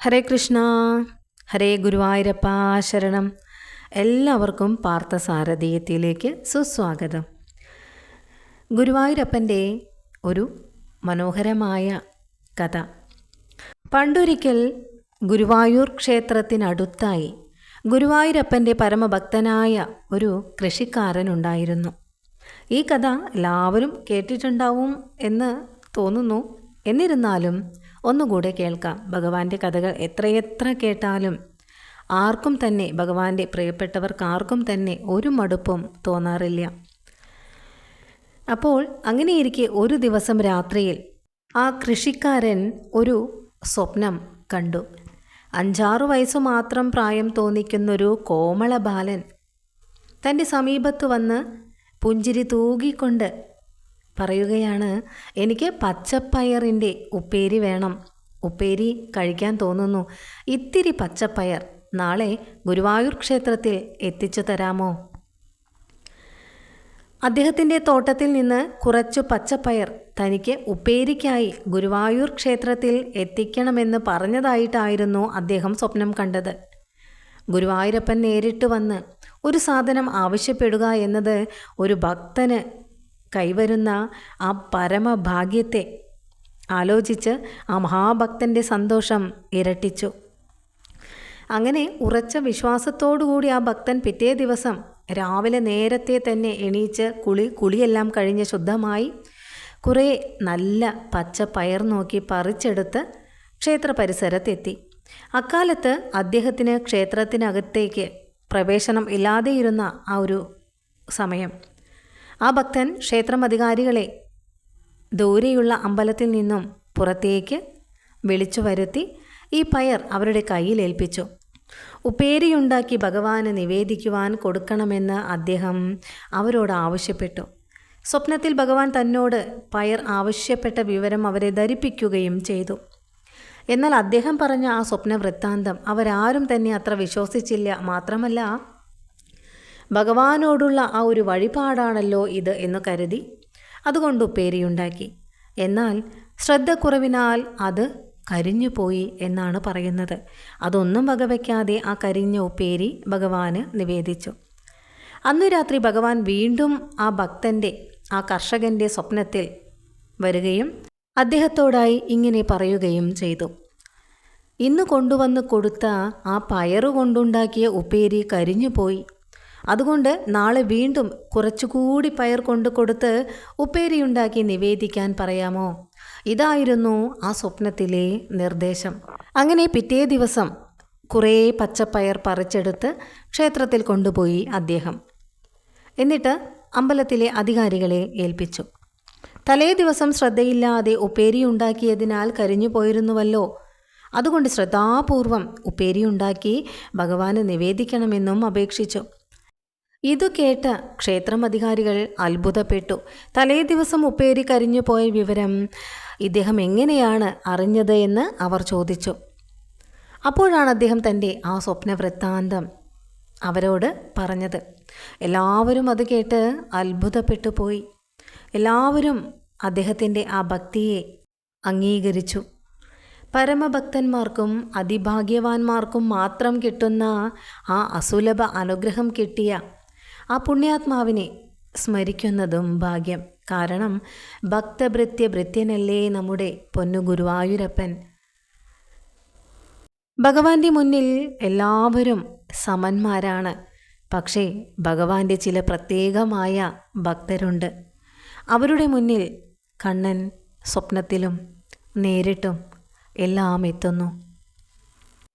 ഹരേ കൃഷ്ണ. ഹരേ ഗുരുവായൂരപ്പ ശരണം. എല്ലാവർക്കും പാർത്ഥസാരഥീയത്തിലേക്ക് സുസ്വാഗതം. ഗുരുവായൂരപ്പൻ്റെ ഒരു മനോഹരമായ കഥ. പണ്ടൊരിക്കൽ ഗുരുവായൂർ ക്ഷേത്രത്തിനടുത്തായി ഗുരുവായൂരപ്പൻ്റെ പരമഭക്തനായ ഒരു കൃഷിക്കാരനുണ്ടായിരുന്നു. ഈ കഥ എല്ലാവരും കേട്ടിട്ടുണ്ടാവും എന്ന് തോന്നുന്നു. എന്നിരുന്നാലും ഒന്നുകൂടെ കേൾക്കാം. ഭഗവാന്റെ കഥകൾ എത്രയെത്ര കേട്ടാലും ആർക്കും തന്നെ, ഭഗവാന്റെ പ്രിയപ്പെട്ടവർക്കാർക്കും തന്നെ ഒരു മടുപ്പും തോന്നാറില്ല. അപ്പോൾ അങ്ങനെയിരിക്കെ ഒരു ദിവസം രാത്രിയിൽ ആ കൃഷിക്കാരൻ ഒരു സ്വപ്നം കണ്ടു. 5-6 വയസ്സു മാത്രം പ്രായം തോന്നിക്കുന്നൊരു കോമള ബാലൻ തൻ്റെ സമീപത്ത് വന്ന് പുഞ്ചിരി തൂകിക്കൊണ്ട് പറയുകയാണ്, എനിക്ക് പച്ചപ്പയറിൻ്റെ ഉപ്പേരി വേണം. ഉപ്പേരി കഴിക്കാൻ തോന്നുന്നു. ഇത്തിരി പച്ചപ്പയർ നാളെ ഗുരുവായൂർ ക്ഷേത്രത്തിൽ എത്തിച്ചു തരാമോ? അദ്ദേഹത്തിൻ്റെ തോട്ടത്തിൽ നിന്ന് കുറച്ചു പച്ചപ്പയർ തനിക്ക് ഉപ്പേരിക്കായി ഗുരുവായൂർ ക്ഷേത്രത്തിൽ എത്തിക്കണമെന്ന് പറഞ്ഞതായിട്ടായിരുന്നു അദ്ദേഹം സ്വപ്നം കണ്ടത്. ഗുരുവായൂരപ്പൻ നേരിട്ട് വന്ന് ഒരു സാധനം ആവശ്യപ്പെടുക എന്നത് ഒരു ഭക്തന് കൈവരുന്ന ആ പരമഭാഗ്യത്തെ ആലോചിച്ച് ആ മഹാഭക്തൻ്റെ സന്തോഷം ഇരട്ടിച്ചു. അങ്ങനെ ഉറച്ച വിശ്വാസത്തോടുകൂടി ആ ഭക്തൻ പിറ്റേ ദിവസം രാവിലെ നേരത്തെ തന്നെ എണീച്ച് കുളിയെല്ലാം കഴിഞ്ഞ് ശുദ്ധമായി കുറേ നല്ല പച്ച പയർ നോക്കി പറിച്ചെടുത്ത് ക്ഷേത്ര പരിസരത്തെത്തി. അക്കാലത്ത് അദ്ദേഹത്തിന് ക്ഷേത്രത്തിനകത്തേക്ക് പ്രവേശനം ഇല്ലാതെയിരുന്ന ആ ഒരു സമയം ആ ഭക്തൻ ക്ഷേത്രമധികാരികളെ ദൂരെയുള്ള അമ്പലത്തിൽ നിന്നും പുറത്തേക്ക് വിളിച്ചു വരുത്തി ഈ പയർ അവരുടെ കയ്യിൽ ഏൽപ്പിച്ചു. ഉപ്പേരിയുണ്ടാക്കി ഭഗവാന് നിവേദിക്കുവാൻ കൊടുക്കണമെന്ന് അദ്ദേഹം അവരോട് ആവശ്യപ്പെട്ടു. സ്വപ്നത്തിൽ ഭഗവാൻ തന്നോട് പയർ ആവശ്യപ്പെട്ട വിവരം അവരെ ധരിപ്പിക്കുകയും ചെയ്തു. എന്നാൽ അദ്ദേഹം പറഞ്ഞ ആ സ്വപ്ന വൃത്താന്തം അവരാരും തന്നെ അത്ര വിശ്വസിച്ചില്ല. മാത്രമല്ല, ഭഗവാനോടുള്ള ആ ഒരു വഴിപാടാണല്ലോ ഇത് എന്ന് കരുതി അതുകൊണ്ട് ഉപ്പേരിയുണ്ടാക്കി. എന്നാൽ ശ്രദ്ധക്കുറവിനാൽ അത് കരിഞ്ഞുപോയി എന്നാണ് പറയുന്നത്. അതൊന്നും വകവയ്ക്കാതെ ആ കരിഞ്ഞ ഉപ്പേരി ഭഗവാന് നിവേദിച്ചു. അന്നു രാത്രി ഭഗവാൻ വീണ്ടും ആ ഭക്തൻ്റെ, ആ കർഷകൻ്റെ സ്വപ്നത്തിൽ വരികയും അദ്ദേഹത്തോടായി ഇങ്ങനെ പറയുകയും ചെയ്തു, ഇന്ന് കൊണ്ടുവന്ന് കൊടുത്ത ആ പയറു കൊണ്ടുണ്ടാക്കിയ ഉപ്പേരി കരിഞ്ഞുപോയി. അതുകൊണ്ട് നാളെ വീണ്ടും കുറച്ചുകൂടി പയർ കൊണ്ടു കൊടുത്ത് ഉപ്പേരിയുണ്ടാക്കി നിവേദിക്കാൻ പറയാമോ? ഇതായിരുന്നു ആ സ്വപ്നത്തിലെ നിർദ്ദേശം. അങ്ങനെ പിറ്റേ ദിവസം കുറേ പച്ചപ്പയർ പറിച്ചെടുത്ത് ക്ഷേത്രത്തിൽ കൊണ്ടുപോയി അദ്ദേഹം. എന്നിട്ട് അമ്പലത്തിലെ അധികാരികളെ ഏൽപ്പിച്ചു. തലേ ദിവസം ശ്രദ്ധയില്ലാതെ ഉപ്പേരി ഉണ്ടാക്കിയതിനാൽ കരിഞ്ഞു പോയിരുന്നുവല്ലോ. അതുകൊണ്ട് ശ്രദ്ധാപൂർവം ഉപ്പേരിയുണ്ടാക്കി ഭഗവാന് നിവേദിക്കണമെന്നും അപേക്ഷിച്ചു. ഇതു കേട്ട ക്ഷേത്രമധികാരികൾ അത്ഭുതപ്പെട്ടു. തലേ ദിവസം ഉപ്പേരി കരിഞ്ഞു പോയ വിവരം ഇദ്ദേഹം എങ്ങനെയാണ് അറിഞ്ഞത് എന്ന് അവർ ചോദിച്ചു. അപ്പോഴാണ് അദ്ദേഹം തൻ്റെ ആ സ്വപ്നവൃത്താന്തം അവരോട് പറഞ്ഞത്. എല്ലാവരും അത് കേട്ട് അത്ഭുതപ്പെട്ടു പോയി. എല്ലാവരും അദ്ദേഹത്തിൻ്റെ ആ ഭക്തിയെ അംഗീകരിച്ചു. പരമഭക്തന്മാർക്കും അതിഭാഗ്യവാന്മാർക്കും മാത്രം കിട്ടുന്ന ആ അസുലഭ അനുഗ്രഹം കിട്ടിയ ആ പുണ്യാത്മാവിനെ സ്മരിക്കുന്നതും ഭാഗ്യം. കാരണം ഭക്തഭൃത്യനല്ലേ നമ്മുടെ പൊന്നു ഗുരുവായൂരപ്പൻ. ഭഗവാന്റെ മുന്നിൽ എല്ലാവരും സമന്മാരാണ്. പക്ഷേ ഭഗവാന്റെ ചില പ്രത്യേകമായ ഭക്തരുണ്ട്. അവരുടെ മുന്നിൽ കണ്ണൻ സ്വപ്നത്തിലും നേരിട്ടും എല്ലാം എത്തുന്നു.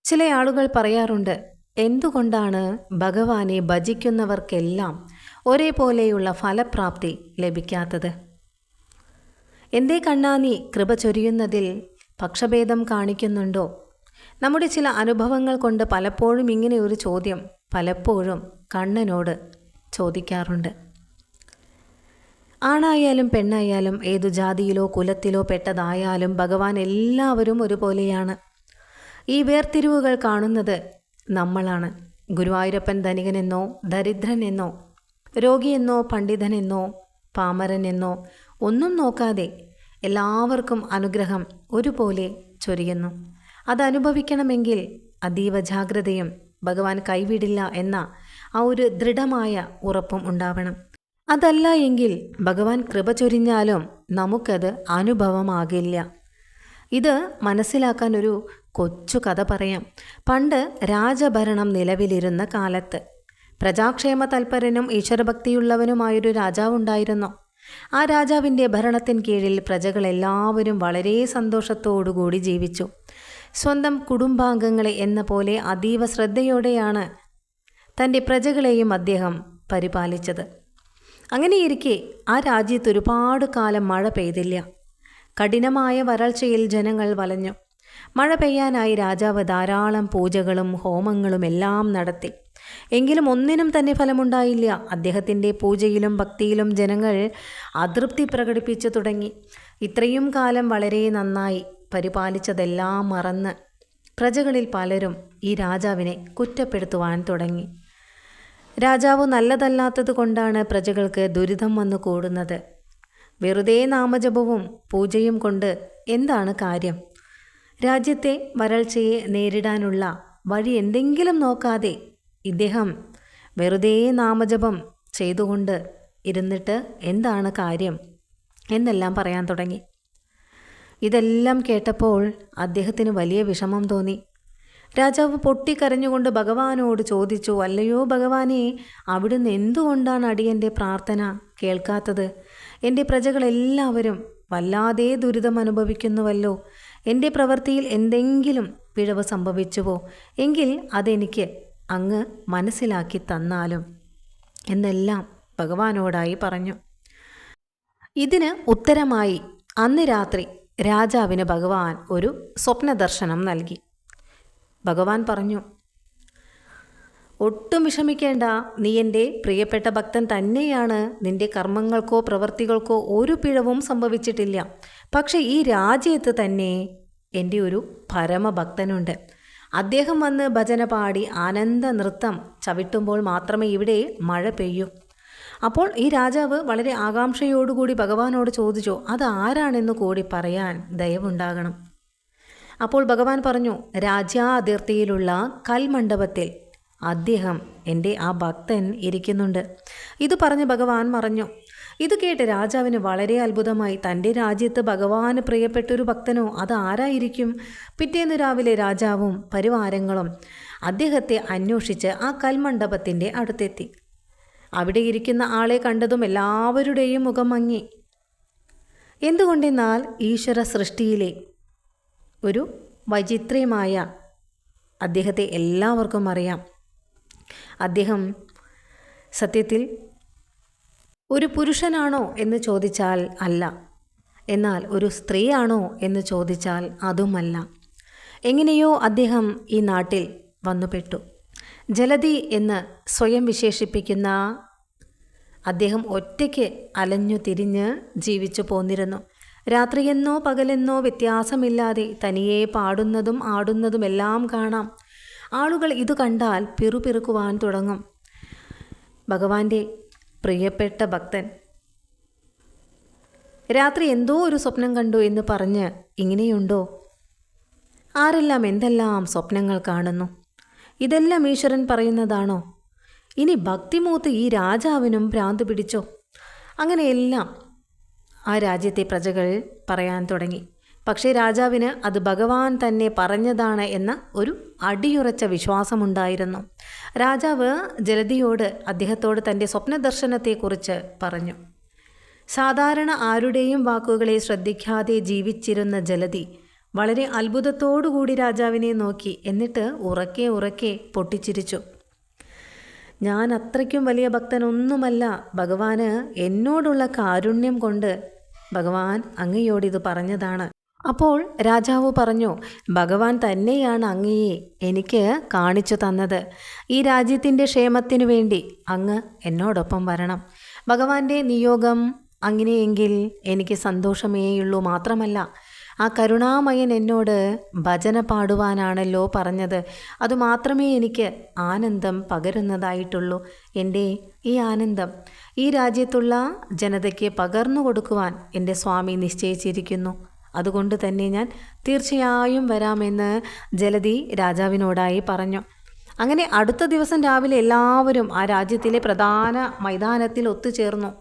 ചില ആളുകൾ പറയാറുണ്ട്, എന്തുകൊണ്ടാണ് ഭഗവാനെ ഭജിക്കുന്നവർക്കെല്ലാം ഒരേപോലെയുള്ള ഫലപ്രാപ്തി ലഭിക്കാത്തത്? എന്തേ കണ്ണാ നീ കൃപ ചൊരിയുന്നതിൽ പക്ഷഭേദം കാണിക്കുന്നുണ്ടോ? നമ്മുടെ ചില അനുഭവങ്ങൾ കൊണ്ട് പലപ്പോഴും ഇങ്ങനെ ഒരു ചോദ്യം പലപ്പോഴും കണ്ണനോട് ചോദിക്കാറുണ്ട്. ആണായാലും പെണ്ണായാലും ഏതു ജാതിയിലോ കുലത്തിലോ പെട്ടതായാലും ഭഗവാൻ എല്ലാവരും ഒരുപോലെയാണ്. ഈ വേർതിരിവുകൾ കാണുന്നത് നമ്മളാണ്. ഗുരുവായൂരപ്പൻ ധനികനെന്നോ ദരിദ്രനെന്നോ രോഗിയെന്നോ പണ്ഡിതനെന്നോ പാമരനെന്നോ ഒന്നും നോക്കാതെ എല്ലാവർക്കും അനുഗ്രഹം ഒരുപോലെ ചൊരിയുന്നു. അതനുഭവിക്കണമെങ്കിൽ അതീവ ജാഗ്രതയും ഭഗവാൻ കൈവിടില്ല എന്ന ആ ഒരു ദൃഢമായ ഉറപ്പും ഉണ്ടാവണം. അതല്ല എങ്കിൽ ഭഗവാൻ കൃപ ചൊരിഞ്ഞാലും നമുക്കത് അനുഭവമാകില്ല. ഇത് മനസ്സിലാക്കാൻ ഒരു കൊച്ചു കഥ പറയാം. പണ്ട് രാജഭരണം നിലവിലിരുന്ന കാലത്ത് പ്രജാക്ഷേമ തൽപരനും ഈശ്വരഭക്തിയുള്ളവനുമായൊരു രാജാവുണ്ടായിരുന്നു. ആ രാജാവിൻ്റെ ഭരണത്തിൻ കീഴിൽ പ്രജകളെല്ലാവരും വളരെ സന്തോഷത്തോടുകൂടി ജീവിച്ചു. സ്വന്തം കുടുംബാംഗങ്ങളെ എന്ന പോലെ അതീവ ശ്രദ്ധയോടെയാണ് തൻ്റെ പ്രജകളെയും അദ്ദേഹം പരിപാലിച്ചത്. അങ്ങനെയിരിക്കെ ആ രാജ്യത്ത് ഒരുപാട് കാലം മഴ പെയ്തില്ല. കഠിനമായ വരൾച്ചയിൽ ജനങ്ങൾ വലഞ്ഞു. മഴ പെയ്യാനായി രാജാവ് ധാരാളം പൂജകളും ഹോമങ്ങളും എല്ലാം നടത്തി. എങ്കിലും ഒന്നിനും തന്നെ ഫലമുണ്ടായില്ല. അദ്ദേഹത്തിൻ്റെ പൂജയിലും ഭക്തിയിലും ജനങ്ങൾ അതൃപ്തി പ്രകടിപ്പിച്ചു തുടങ്ങി. ഇത്രയും കാലം വളരെ നന്നായി പരിപാലിച്ചതെല്ലാം മറന്ന് പ്രജകളിൽ പലരും ഈ രാജാവിനെ കുറ്റപ്പെടുത്തുവാൻ തുടങ്ങി. രാജാവ് നല്ലതല്ലാത്തത് കൊണ്ടാണ് പ്രജകൾക്ക് ദുരിതം വന്നു കൂടുന്നത്. വെറുതെ നാമജപവും പൂജയും കൊണ്ട് എന്താണ് കാര്യം? രാജ്യത്തെ വരൾച്ചയെ നേരിടാനുള്ള വഴി എന്തെങ്കിലും നോക്കാതെ ഇദ്ദേഹം വെറുതെ നാമജപം ചെയ്തുകൊണ്ട് ഇരുന്നിട്ട് എന്താണ് കാര്യം എന്നെല്ലാം പറയാൻ തുടങ്ങി. ഇതെല്ലാം കേട്ടപ്പോൾ അദ്ദേഹത്തിന് വലിയ വിഷമം തോന്നി. രാജാവ് പൊട്ടിക്കരഞ്ഞുകൊണ്ട് ഭഗവാനോട് ചോദിച്ചു, അല്ലയോ ഭഗവാനെ, അവിടുന്ന് എന്തുകൊണ്ടാണ് അടിയൻ്റെ പ്രാർത്ഥന കേൾക്കാത്തത്? എൻ്റെ പ്രജകളെല്ലാവരും വല്ലാതെ ദുരിതം അനുഭവിക്കുന്നുവല്ലോ. എൻ്റെ പ്രവൃത്തിയിൽ എന്തെങ്കിലും പിഴവ് സംഭവിച്ചുവോ എങ്കിൽ അതെനിക്ക് അങ്ങ് മനസ്സിലാക്കി തന്നാലും എന്നെല്ലാം ഭഗവാനോടായി പറഞ്ഞു. ഇതിന് ഉത്തരമായി അന്ന് രാത്രി രാജാവിന് ഭഗവാൻ ഒരു സ്വപ്നദർശനം നൽകി. ഭഗവാൻ പറഞ്ഞു, ഒട്ടും വിഷമിക്കേണ്ട, നീ എൻ്റെ പ്രിയപ്പെട്ട ഭക്തൻ തന്നെയാണ്. നിൻ്റെ കർമ്മങ്ങൾക്കോ പ്രവൃത്തികൾക്കോ ഒരു പിഴവും സംഭവിച്ചിട്ടില്ല. പക്ഷേ ഈ രാജ്യത്ത് തന്നെ എൻ്റെ ഒരു പരമഭക്തനുണ്ട്. അദ്ദേഹം വന്ന് ഭജന പാടി ആനന്ദ നൃത്തം ചവിട്ടുമ്പോൾ മാത്രമേ ഇവിടെ മഴ പെയ്യൂ. അപ്പോൾ ഈ രാജാവ് വളരെ ആകാംക്ഷയോടുകൂടി ഭഗവാനോട് ചോദിച്ചു, അത് ആരാണെന്ന് കൂടി പറയാൻ ദയവുണ്ടാകണം. അപ്പോൾ ഭഗവാൻ പറഞ്ഞു, രാജ്യാതിർത്തിയിലുള്ള കൽമണ്ഡപത്തിൽ അദ്ദേഹം എൻ്റെ ആ ഭക്തൻ ഇരിക്കുന്നുണ്ട്. ഇത് പറഞ്ഞ് ഭഗവാൻ മറഞ്ഞു. ഇത് കേട്ട് രാജാവിന് വളരെ അത്ഭുതമായി. തൻ്റെ രാജ്യത്ത് ഭഗവാന് പ്രിയപ്പെട്ടൊരു ഭക്തനോ, അത് ആരായിരിക്കും? പിറ്റേന്ന് രാവിലെ രാജാവും പരിവാരങ്ങളും അദ്ദേഹത്തെ അന്വേഷിച്ച് ആ കൽമണ്ഡപത്തിൻ്റെ അടുത്തെത്തി. അവിടെ ഇരിക്കുന്ന ആളെ കണ്ടതും എല്ലാവരുടെയും മുഖം മങ്ങി. എന്തുകൊണ്ടെന്നാൽ ഈശ്വര സൃഷ്ടിയിലെ ഒരു വൈചിത്ര്യമായ അദ്ദേഹത്തെ എല്ലാവർക്കും അറിയാം. അദ്ദേഹം സത്യത്തിൽ ഒരു പുരുഷനാണോ എന്ന് ചോദിച്ചാൽ അല്ല, എന്നാൽ ഒരു സ്ത്രീയാണോ എന്ന് ചോദിച്ചാൽ അതുമല്ല. എങ്ങനെയോ അദ്ദേഹം ഈ നാട്ടിൽ വന്നുപെട്ടു. ജലധി എന്ന് സ്വയം വിശേഷിപ്പിക്കുന്ന അദ്ദേഹം ഒറ്റയ്ക്ക് അലഞ്ഞു തിരിഞ്ഞ് ജീവിച്ചു പോന്നിരുന്നു. രാത്രിയെന്നോ പകലെന്നോ വ്യത്യാസമില്ലാതെ തനിയെ പാടുന്നതും ആടുന്നതും എല്ലാം കാണാം. ആളുകൾ ഇത് കണ്ടാൽ പിറുപിറുക്കുവാൻ തുടങ്ങും. ഭഗവാന്റെ പ്രിയപ്പെട്ട ഭക്തൻ രാത്രി എന്തോ ഒരു സ്വപ്നം കണ്ടു എന്ന് പറഞ്ഞ് ഇങ്ങനെയുണ്ടോ? ആരെല്ലാം എന്തെല്ലാം സ്വപ്നങ്ങൾ കാണുന്നു. ഇതെല്ലാം ഈശ്വരൻ പറയുന്നതാണോ? ഇനി ഭക്തിമൂത്ത് ഈ രാജാവിനും ഭ്രാന്ത് പിടിച്ചോ? അങ്ങനെയെല്ലാം ആ രാജ്യത്തെ പ്രജകൾ പറയാൻ തുടങ്ങി. പക്ഷേ രാജാവിന് അത് ഭഗവാൻ തന്നെ പറഞ്ഞതാണ് എന്ന ഒരു അടിയുറച്ച വിശ്വാസമുണ്ടായിരുന്നു. രാജാവ് ജലധിയോട് അദ്ദേഹത്തോട് തൻ്റെ സ്വപ്നദർശനത്തെക്കുറിച്ച് പറഞ്ഞു. സാധാരണ ആരുടെയും വാക്കുകളെ ശ്രദ്ധിക്കാതെ ജീവിച്ചിരുന്ന ജലധി വളരെ അത്ഭുതത്തോടുകൂടി രാജാവിനെ നോക്കി. എന്നിട്ട് ഉറക്കെ ഉറക്കെ പൊട്ടിച്ചിരിച്ചു. ഞാൻ അത്രയ്ക്കും വലിയ ഭക്തനൊന്നുമല്ല. ഭഗവാന് എന്നോടുള്ള കാരുണ്യം കൊണ്ട് ഭഗവാൻ അങ്ങയോടിത് പറഞ്ഞതാണ്. അപ്പോൾ രാജാവ് പറഞ്ഞു, ഭഗവാൻ തന്നെയാണ് അങ്ങയെ എനിക്ക് കാണിച്ചു തന്നത്. ഈ രാജ്യത്തിൻ്റെ ക്ഷേമത്തിനു വേണ്ടി അങ്ങ് എന്നോടൊപ്പം വരണം. ഭഗവാന്റെ നിയോഗം അങ്ങനെയെങ്കിൽ എനിക്ക് സന്തോഷമേയുള്ളൂ. മാത്രമല്ല, ആ കരുണാമയൻ എന്നോട് ഭജന പാടുവാനാണല്ലോ പറഞ്ഞത്. അതുമാത്രമേ എനിക്ക് ആനന്ദം പകരുന്നതായിട്ടുള്ളൂ. എൻ്റെ ഈ ആനന്ദം ഈ രാജ്യത്തുള്ള ജനതയ്ക്ക് പകർന്നു കൊടുക്കുവാൻ എൻ്റെ സ്വാമി നിശ്ചയിച്ചിരിക്കുന്നു. അതുകൊണ്ട് തന്നെ ഞാൻ തീർച്ചയായും വരാമെന്ന് ജലധി രാജാവിനോടായി പറഞ്ഞു. അങ്ങനെ അടുത്ത ദിവസം രാവിലെ എല്ലാവരും ആ രാജ്യത്തിലെ പ്രധാന മൈതാനത്തിൽ ഒത്തുചേർന്നു.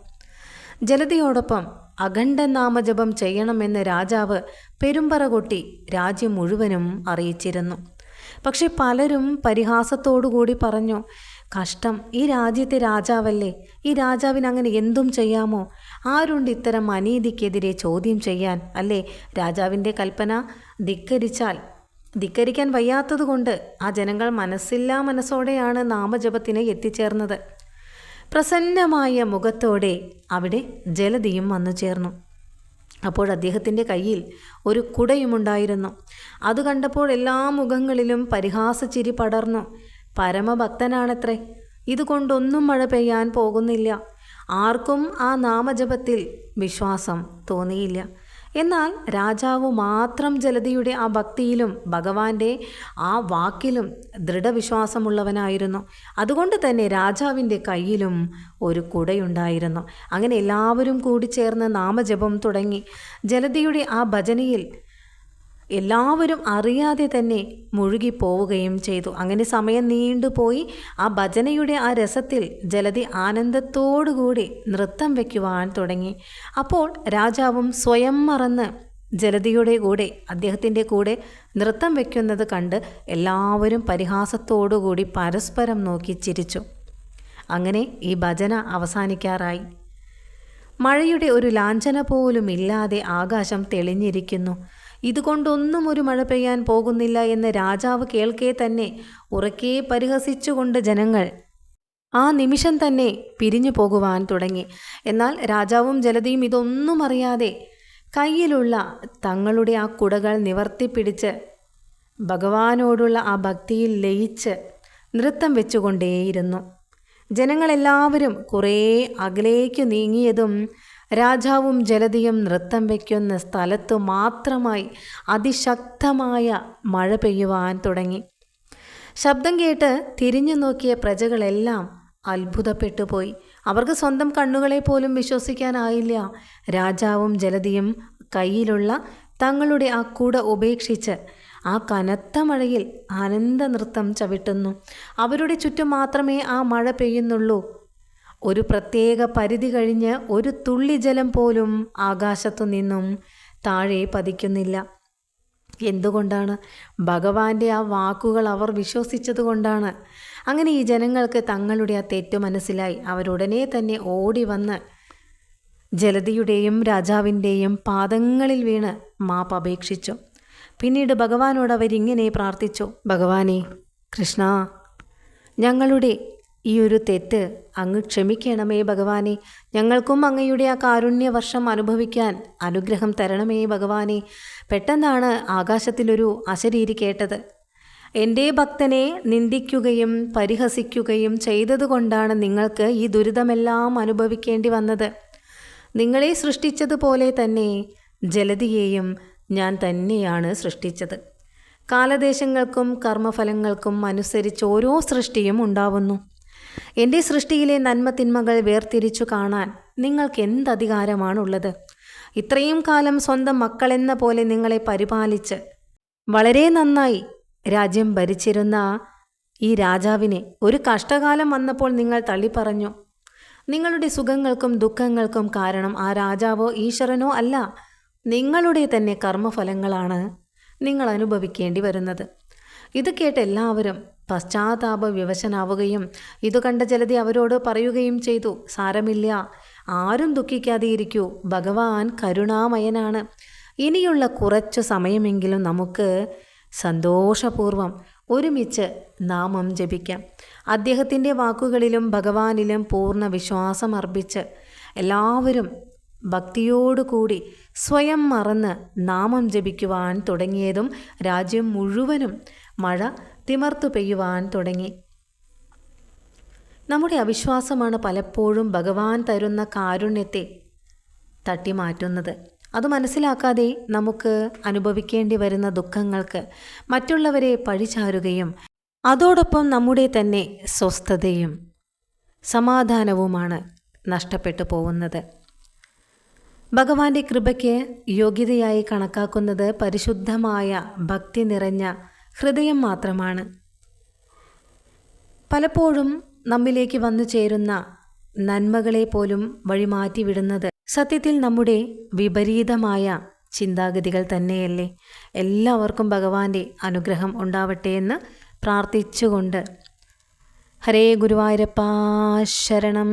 ജലധിയോടൊപ്പം അഖണ്ഡ നാമജപം ചെയ്യണമെന്ന് രാജാവ് പെരുമ്പറ കൊട്ടി രാജ്യം മുഴുവനും അറിയിച്ചിരുന്നു. പക്ഷെ പലരും പരിഹാസത്തോടുകൂടി പറഞ്ഞു, കഷ്ടം, ഈ രാജ്യത്തെ രാജാവല്ലേ, ഈ രാജാവിന് അങ്ങനെ എന്തും ചെയ്യാമോ? ആരുണ്ട് ഇത്തരം അനീതിക്കെതിരെ ചോദ്യം ചെയ്യാൻ? അല്ലേ, രാജാവിൻ്റെ കൽപ്പന ധിക്കരിക്കാൻ വയ്യാത്തതുകൊണ്ട് ആ ജനങ്ങൾ മനസ്സില്ലാ മനസ്സോടെയാണ് നാമജപത്തിന് എത്തിച്ചേർന്നത്. പ്രസന്നമായ മുഖത്തോടെ അവിടെ ജലധിയും വന്നു ചേർന്നു. അപ്പോൾ അദ്ദേഹത്തിൻ്റെ കയ്യിൽ ഒരു കുടയുമുണ്ടായിരുന്നു. അത് കണ്ടപ്പോൾ എല്ലാ മുഖങ്ങളിലും പരിഹാസച്ചിരി പടർന്നു. പരമഭക്തനാണത്രേ, ഇതുകൊണ്ടൊന്നും മഴ പെയ്യാൻ പോകുന്നില്ല. ആർക്കും ആ നാമജപത്തിൽ വിശ്വാസം തോന്നിയില്ല. എന്നാൽ രാജാവ് മാത്രം ജലധിയുടെ ആ ഭക്തിയിലും ഭഗവാന്റെ ആ വാക്കിലും ദൃഢവിശ്വാസമുള്ളവനായിരുന്നു. അതുകൊണ്ട് തന്നെ രാജാവിൻ്റെ കയ്യിലും ഒരു കുടയുണ്ടായിരുന്നു. അങ്ങനെ എല്ലാവരും കൂടി ചേർന്ന് നാമജപം തുടങ്ങി. ജലധിയുടെ ആ ഭജനയിൽ എല്ലാവരും അറിയാതെ തന്നെ മുഴുകിപ്പോവുകയും ചെയ്തു. അങ്ങനെ സമയം നീണ്ടുപോയി. ആ ഭജനയുടെ ആ രസത്തിൽ ജലധി ആനന്ദത്തോടുകൂടി നൃത്തം വയ്ക്കുവാൻ തുടങ്ങി. അപ്പോൾ രാജാവും സ്വയം മറന്ന് ജലധിയുടെ കൂടെ, അദ്ദേഹത്തിൻ്റെ കൂടെ നൃത്തം വയ്ക്കുന്നത് കണ്ട് എല്ലാവരും പരിഹാസത്തോടുകൂടി പരസ്പരം നോക്കി ചിരിച്ചു. അങ്ങനെ ഈ ഭജന അവസാനിക്കാറായി. മഴയുടെ ഒരു ലാഞ്ചന പോലും ഇല്ലാതെ ആകാശം തെളിഞ്ഞിരിക്കുന്നു. ഇതുകൊണ്ടൊന്നും ഒരു മഴ പെയ്യാൻ പോകുന്നില്ല എന്ന് രാജാവ് കേൾക്കെ തന്നെ ഉറക്കെ പരിഹസിച്ചുകൊണ്ട് ജനങ്ങൾ ആ നിമിഷം തന്നെ പിരിഞ്ഞു പോകുവാൻ തുടങ്ങി. എന്നാൽ രാജാവും ജലധിയും ഇതൊന്നും അറിയാതെ കയ്യിലുള്ള തങ്ങളുടെ ആ കുടകൾ നിവർത്തിപ്പിടിച്ച് ഭഗവാനോടുള്ള ആ ഭക്തിയിൽ ലയിച്ച് നൃത്തം വെച്ചുകൊണ്ടേയിരുന്നു. ജനങ്ങളെല്ലാവരും കുറേ അകലേക്ക് നീങ്ങിയതും രാജാവും ജലധിയും നൃത്തം വയ്ക്കുന്ന സ്ഥലത്തു മാത്രമായി അതിശക്തമായ മഴ പെയ്യുവാൻ തുടങ്ങി. ശബ്ദം കേട്ട് തിരിഞ്ഞു നോക്കിയ പ്രജകളെല്ലാം അത്ഭുതപ്പെട്ടു പോയി. അവർക്ക് സ്വന്തം കണ്ണുകളെ പോലും വിശ്വസിക്കാനായില്ല. രാജാവും ജലധിയും കയ്യിലുള്ള തങ്ങളുടെ ആ കുട ഉപേക്ഷിച്ച് ആ കനത്ത മഴയിൽ ആനന്ദ നൃത്തം ചവിട്ടുന്നു. അവരുടെ ചുറ്റും മാത്രമേ ആ മഴ പെയ്യുന്നുള്ളൂ. ഒരു പ്രത്യേക പരിധി കഴിഞ്ഞ് ഒരു തുള്ളി ജലം പോലും ആകാശത്തു നിന്നും താഴെ പതിക്കുന്നില്ല. എന്തുകൊണ്ടാണ്? ഭഗവാന്റെ ആ വാക്കുകൾ അവർ വിശ്വസിച്ചതുകൊണ്ടാണ്. അങ്ങനെ ഈ ജനങ്ങൾക്ക് തങ്ങളുടെ ആ തെറ്റ് മനസ്സിലായി. അവരുടനെ തന്നെ ഓടി വന്ന് ജലധിയുടെയും രാജാവിൻ്റെയും പാദങ്ങളിൽ വീണ് മാപ്പ് അപേക്ഷിച്ചു. പിന്നീട് ഭഗവാനോട് അവരിങ്ങനെ പ്രാർത്ഥിച്ചു, ഭഗവാനെ കൃഷ്ണ, ഞങ്ങളുടെ ഈ ഒരു തെറ്റ് അങ്ങ് ക്ഷമിക്കണമേ ഭഗവാനെ. ഞങ്ങൾക്കും അങ്ങയുടെ ആ കാരുണ്യവർഷം അനുഭവിക്കാൻ അനുഗ്രഹം തരണമേ ഭഗവാനെ. പെട്ടെന്നാണ് ആകാശത്തിലൊരു അശരീരി കേട്ടത്. എൻ്റെ ഭക്തനെ നിന്ദിക്കുകയും പരിഹസിക്കുകയും ചെയ്തതുകൊണ്ടാണ് നിങ്ങൾക്ക് ഈ ദുരിതമെല്ലാം അനുഭവിക്കേണ്ടി വന്നത്. നിങ്ങളെ സൃഷ്ടിച്ചതുപോലെ തന്നെ ജലധിയെയും ഞാൻ തന്നെയാണ് സൃഷ്ടിച്ചത്. കാലദേശങ്ങൾക്കും കർമ്മഫലങ്ങൾക്കും അനുസരിച്ച് ഓരോ സൃഷ്ടിയും ഉണ്ടാവുന്നു. എൻ്റെ സൃഷ്ടിയിലെ നന്മ തിന്മകൾ വേർതിരിച്ചു കാണാൻ നിങ്ങൾക്ക് എന്തധികാരമാണുള്ളത്? ഇത്രയും കാലം സ്വന്തം മക്കളെന്ന പോലെ നിങ്ങളെ പരിപാലിച്ച് വളരെ നന്നായി രാജ്യം ഭരിച്ചിരുന്ന ഈ രാജാവിനെ ഒരു കഷ്ടകാലം വന്നപ്പോൾ നിങ്ങൾ തള്ളിപ്പറഞ്ഞു. നിങ്ങളുടെ സുഖങ്ങൾക്കും ദുഃഖങ്ങൾക്കും കാരണം ആ രാജാവോ ഈശ്വരനോ അല്ല, നിങ്ങളുടെ തന്നെ കർമ്മഫലങ്ങളാണ് നിങ്ങൾ അനുഭവിക്കേണ്ടി വരുന്നത്. ഇത് കേട്ട് എല്ലാവരും പശ്ചാത്താപ വിവശനാവുകയും ഇതു കണ്ട ജലധി അവരോട് പറയുകയും ചെയ്തു, സാരമില്ല, ആരും ദുഃഖിക്കാതെ ഇരിക്കൂ, ഭഗവാൻ കരുണാമയനാണ്. ഇനിയുള്ള കുറച്ചു സമയമെങ്കിലും നമുക്ക് സന്തോഷപൂർവം ഒരുമിച്ച് നാമം ജപിക്കാം. അദ്ദേഹത്തിൻ്റെ വാക്കുകളിലും ഭഗവാനിലും പൂർണ്ണ വിശ്വാസം അർപ്പിച്ച് എല്ലാവരും ഭക്തിയോടുകൂടി സ്വയം മറന്ന് നാമം ജപിക്കുവാൻ തുടങ്ങിയതും രാജ്യം മുഴുവനും മഴ തിമർത്തു പെയ്യുവാൻ തുടങ്ങി. നമ്മുടെ അവിശ്വാസമാണ് പലപ്പോഴും ഭഗവാൻ തരുന്ന കാരുണ്യത്തെ തട്ടിമാറ്റുന്നത്. അത് മനസ്സിലാക്കാതെ നമുക്ക് അനുഭവിക്കേണ്ടി വരുന്ന ദുഃഖങ്ങൾക്ക് മറ്റുള്ളവരെ പഴിചാരുകയും അതോടൊപ്പം നമ്മുടെ തന്നെ സ്വസ്ഥതയും സമാധാനവുമാണ് നഷ്ടപ്പെട്ടു പോകുന്നത്. ഭഗവാന്റെ കൃപയ്ക്ക് യോഗ്യതയായി കണക്കാക്കുന്നത് പരിശുദ്ധമായ ഭക്തി നിറഞ്ഞ ഹൃദയം മാത്രമാണ്. പലപ്പോഴും നമ്മിലേക്ക് വന്നു ചേരുന്ന നന്മകളെ പോലും വഴിമാറ്റിവിടുന്നത് സത്യത്തിൽ നമ്മുടെ വിപരീതമായ ചിന്താഗതികൾ തന്നെയല്ലേ? എല്ലാവർക്കും ഭഗവാന്റെ അനുഗ്രഹം ഉണ്ടാവട്ടെ എന്ന് പ്രാർത്ഥിച്ചുകൊണ്ട് ഹരേ ഗുരുവായൂരപ്പ ശരണം.